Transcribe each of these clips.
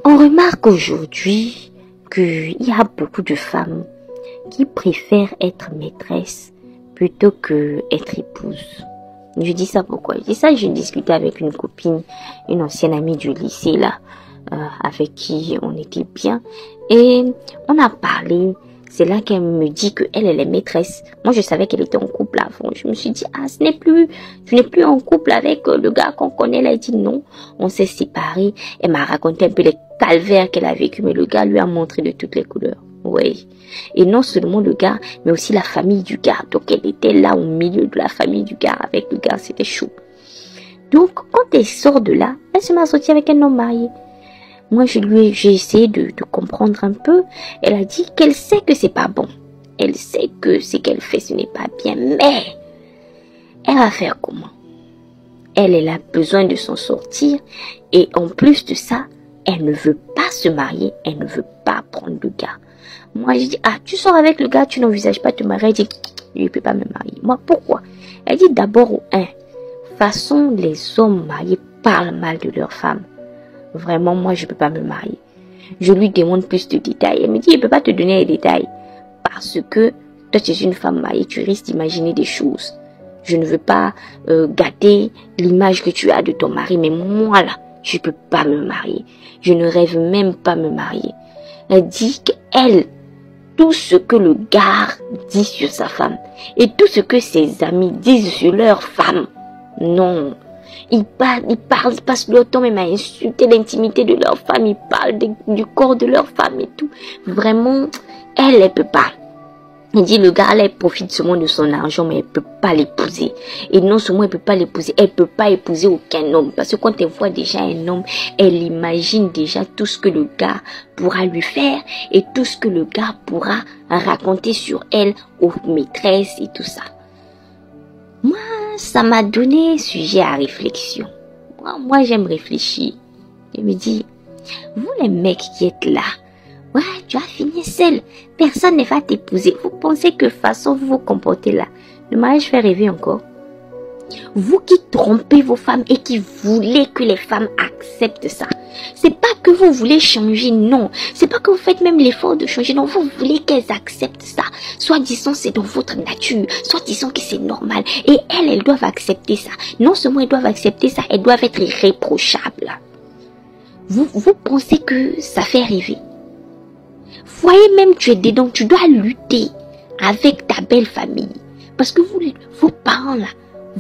On remarque aujourd'hui qu'il y a beaucoup de femmes qui préfèrent être maîtresse plutôt que être épouse. Je dis ça pourquoi? Je dis ça, je discutais avec une copine, une ancienne amie du lycée là, avec qui on était bien. Et on a parlé, c'est là qu'elle me dit qu'elle est maîtresse. Moi je savais qu'elle était en couple avant. Je me suis dit, ah tu n'es plus en couple avec le gars qu'on connaît. Elle a dit non, on s'est séparés. Elle m'a raconté un peu les calvaires qu'elle a vécu, mais le gars lui a montré de toutes les couleurs. Oui. Et non seulement le gars, mais aussi la famille du gars. Donc elle était là au milieu de la famille du gars. Avec le gars, c'était chaud. Donc quand elle sort de là, elle se met à sortir avec un homme marié. Moi j'ai essayé de comprendre un peu. Elle a dit qu'elle sait que c'est pas bon. Elle sait que ce qu'elle fait ce n'est pas bien. Mais elle va faire comment? Elle a besoin de s'en sortir. Et en plus de ça, elle ne veut pas se marier. Elle ne veut pas prendre le gars. Moi, je dis, ah, tu sors avec le gars, tu n'envisages pas de te marier. Elle dit, je ne peux pas me marier. Moi, pourquoi? Elle dit d'abord, façon les hommes mariés parlent mal de leurs femmes. Vraiment, moi, je ne peux pas me marier. Je lui demande plus de détails. Elle me dit, je ne peux pas te donner les détails. Parce que toi, tu es une femme mariée, tu risques d'imaginer des choses. Je ne veux pas gâter l'image que tu as de ton mari. Mais moi, là, je ne peux pas me marier. Je ne rêve même pas me marier. Elle dit qu'elle, tout ce que le gars dit sur sa femme et tout ce que ses amis disent sur leur femme, non. Ils passent leur temps même à insulter l'intimité de leur femme, ils parlent du corps de leur femme et tout. Vraiment, elle ne peut pas. Il dit le gars, elle profite seulement de son argent, mais elle ne peut pas l'épouser. Et non seulement elle ne peut pas l'épouser, elle ne peut pas épouser aucun homme. Parce que quand elle voit déjà un homme, elle imagine déjà tout ce que le gars pourra lui faire et tout ce que le gars pourra raconter sur elle aux maîtresses et tout ça. Moi, ça m'a donné sujet à réflexion. Moi j'aime réfléchir. Je me dis, vous les mecs qui êtes là, ouais, tu as fini seul. Personne ne va t'épouser. Vous pensez que façon vous vous comportez là, le mariage fait rêver encore? Vous qui trompez vos femmes et qui voulez que les femmes acceptent ça. C'est pas que vous voulez changer, non. C'est pas que vous faites même l'effort de changer, non. Vous voulez qu'elles acceptent ça. Soit disant c'est dans votre nature, soit disant que c'est normal. Et elles doivent accepter ça. Non seulement elles doivent accepter ça, elles doivent être irréprochables. Vous pensez que ça fait rêver? Voyez, même tu es dedans, tu dois lutter avec ta belle famille. Parce que vos parents là,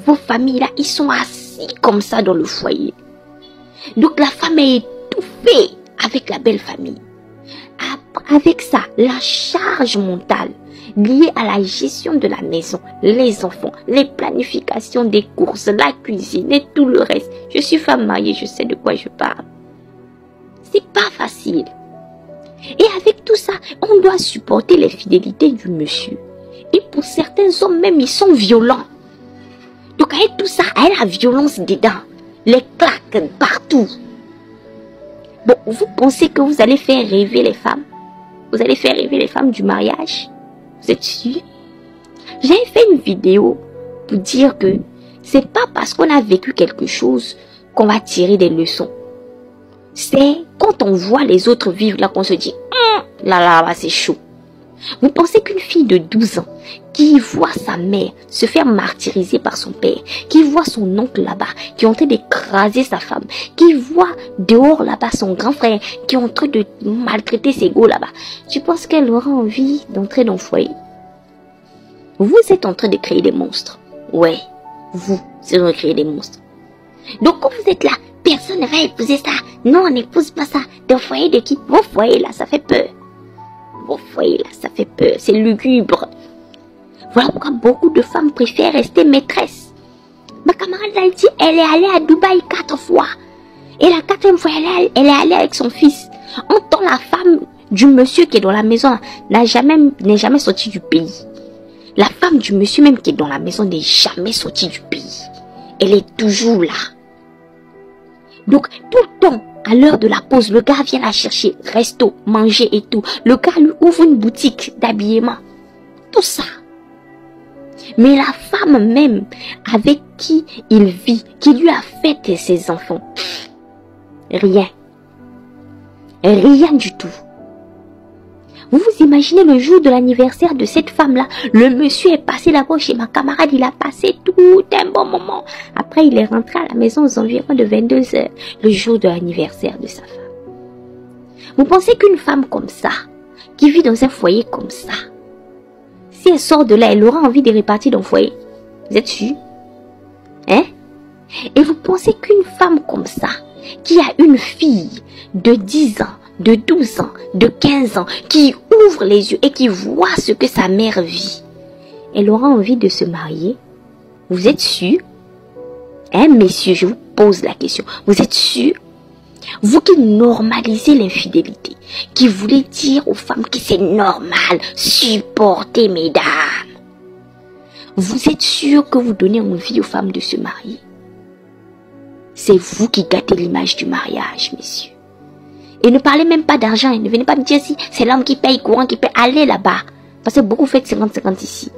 vos familles là, ils sont assis comme ça dans le foyer. Donc la femme est étouffée avec la belle famille. Avec ça, la charge mentale liée à la gestion de la maison, les enfants, les planifications des courses, la cuisine et tout le reste. Je suis femme mariée, je sais de quoi je parle. C'est pas facile. Et avec tout ça, on doit supporter les fidélités du monsieur. Et pour certains hommes même, ils sont violents. Donc avec tout ça, il y a la violence dedans. Les claques partout. Bon, vous pensez que vous allez faire rêver les femmes? Vous allez faire rêver les femmes du mariage? Vous êtes sûr? J'ai fait une vidéo pour dire que c'est pas parce qu'on a vécu quelque chose qu'on va tirer des leçons. C'est quand on voit les autres vivre là qu'on se dit là, c'est chaud. Vous pensez qu'une fille de 12 ans qui voit sa mère se faire martyriser par son père, qui voit son oncle là-bas qui est en train d'écraser sa femme, qui voit dehors là-bas son grand frère qui est en train de maltraiter ses gos là-bas, tu penses qu'elle aura envie d'entrer dans le foyer? Vous êtes en train de créer des monstres. Ouais, vous êtes en train de créer des monstres. Donc quand vous êtes là, personne ne va épouser ça. Non, on n'épouse pas ça. Dans le foyer de qui? Vos foyers là, ça fait peur. Vos foyers là, ça fait peur. C'est lugubre. Voilà pourquoi beaucoup de femmes préfèrent rester maîtresses. Ma camarade a dit, elle est allée à Dubaï 4 fois. Et la 4e fois, elle est allée avec son fils. En tant la femme du monsieur qui est dans la maison n'est jamais sortie du pays. La femme du monsieur même qui est dans la maison n'est jamais sortie du pays. Elle est toujours là. Donc, tout le temps, à l'heure de la pause, le gars vient la chercher, resto, manger et tout. Le gars lui ouvre une boutique d'habillement. Tout ça. Mais la femme même avec qui il vit, qui lui a fait ses enfants, rien. Rien du tout. Vous vous imaginez le jour de l'anniversaire de cette femme-là, le monsieur est passé là-bas chez ma camarade, il a passé tout un bon moment. Après, il est rentré à la maison aux environs de 22 heures, le jour de l'anniversaire de sa femme. Vous pensez qu'une femme comme ça, qui vit dans un foyer comme ça, si elle sort de là, elle aura envie de repartir dans le foyer? Vous êtes sûr? Hein? Et vous pensez qu'une femme comme ça, qui a une fille de 10 ans, de 12 ans, de 15 ans, qui ouvre les yeux et qui voit ce que sa mère vit, elle aura envie de se marier? Vous êtes sûr? Hein, messieurs, je vous pose la question. Vous êtes sûr? Vous qui normalisez l'infidélité, qui voulez dire aux femmes que c'est normal, supportez, mesdames. Vous êtes sûr que vous donnez envie aux femmes de se marier? C'est vous qui gâtez l'image du mariage, messieurs. Et ne parlez même pas d'argent. Ne venez pas me dire si c'est l'homme qui paye, courant qui paye. Allez là-bas. Parce que beaucoup faites 50-50 ici.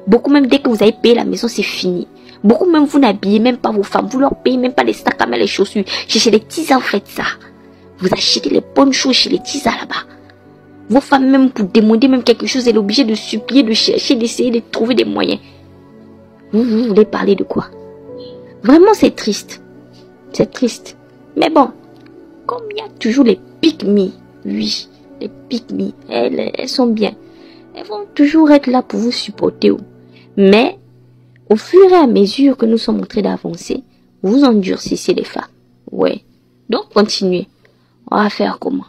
Beaucoup même, dès que vous avez payé la maison, c'est fini. Beaucoup même, vous n'habillez même pas vos femmes. Vous leur payez même pas les sacs à main, les chaussures. Chez les tisans, faites ça. Vous achetez les bonnes choses chez les tisans là-bas. Vos femmes, même pour demander même quelque chose, elle est obligée de supplier, de chercher, d'essayer de trouver des moyens. Vous voulez parler de quoi? Vraiment, c'est triste. C'est triste. Mais bon, comme il y a toujours les pick-me, oui, les pick-me, elles sont bien. Elles vont toujours être là pour vous supporter. Mais, au fur et à mesure que nous sommes en train d'avancer, vous endurcissez les femmes. Ouais. Donc, continuez. On va faire comment?